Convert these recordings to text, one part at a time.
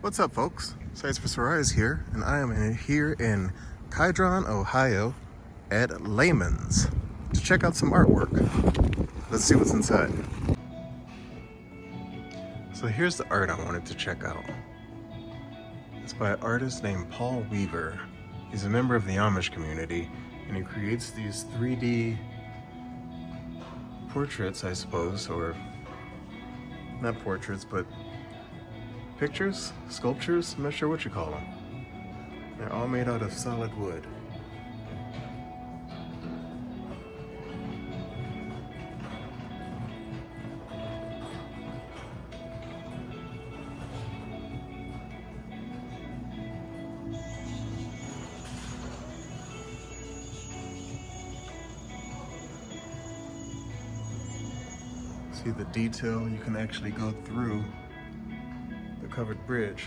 What's up, folks? Sites for Sorais here, and I am here in Kydron, Ohio at Layman's to check out some artwork. Let's see what's inside. So here's the art I wanted to check out. It's by an artist named Paul Weaver. He's a member of the Amish community, and he creates these 3D portraits, I suppose, or not portraits, but pictures, sculptures, I'm not sure what you call them. They're all made out of solid wood. See the detail, you can actually go through the covered bridge.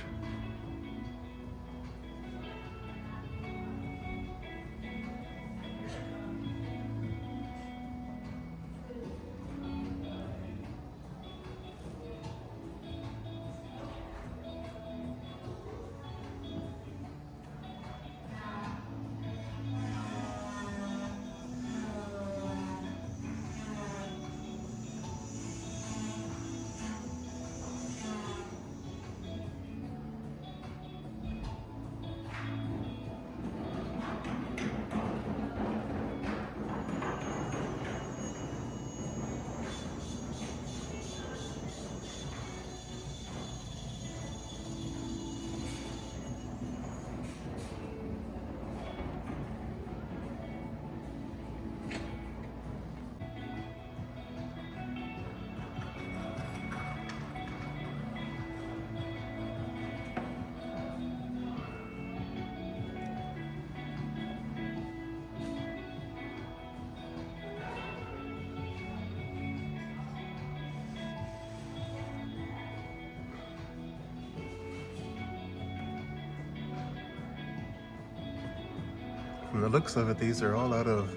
From the looks of it, these are all out of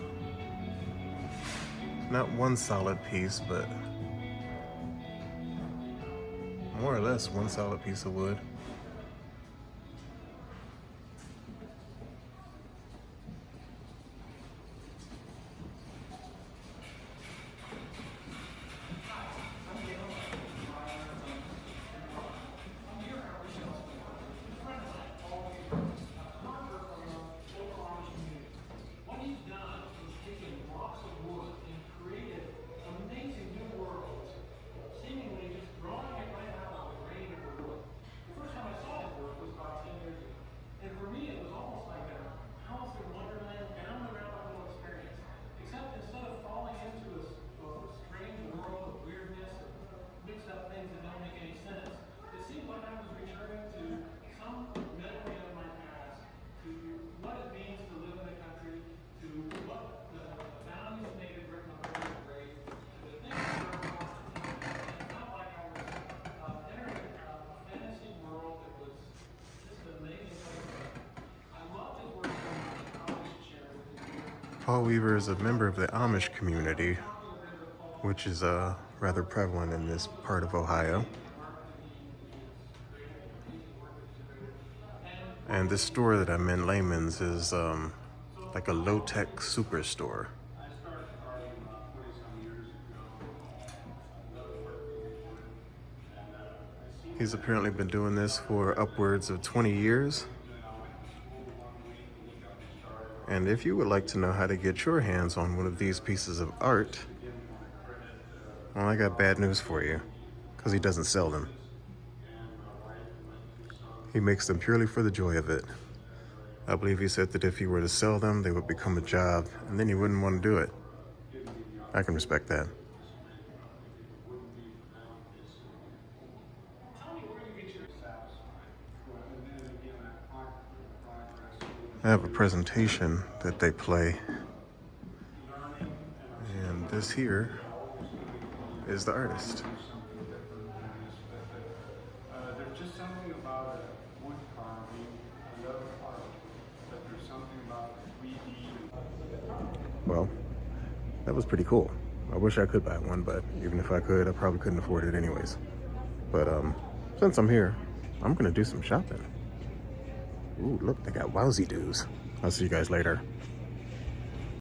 not one solid piece, but more or less one solid piece of wood. Paul Weaver is a member of the Amish community, which is rather prevalent in this part of Ohio. And this store that I'm in, Layman's, is like a low-tech superstore. He's apparently been doing this for upwards of 20 years. And if you would like to know how to get your hands on one of these pieces of art, well, I got bad news for you, because he doesn't sell them. He makes them purely for the joy of it. I believe he said that if he were to sell them, they would become a job, and then he wouldn't want to do it. I can respect that. I have a presentation that they play, and this here is the artist. There's just something about wood carving. I love art, but there's something about 3D. Well, that was pretty cool. I wish I could buy one, but even if I could, I probably couldn't afford it anyways. But since I'm here, I'm gonna do some shopping. Ooh, look, they got wowsy doos. I'll see you guys later.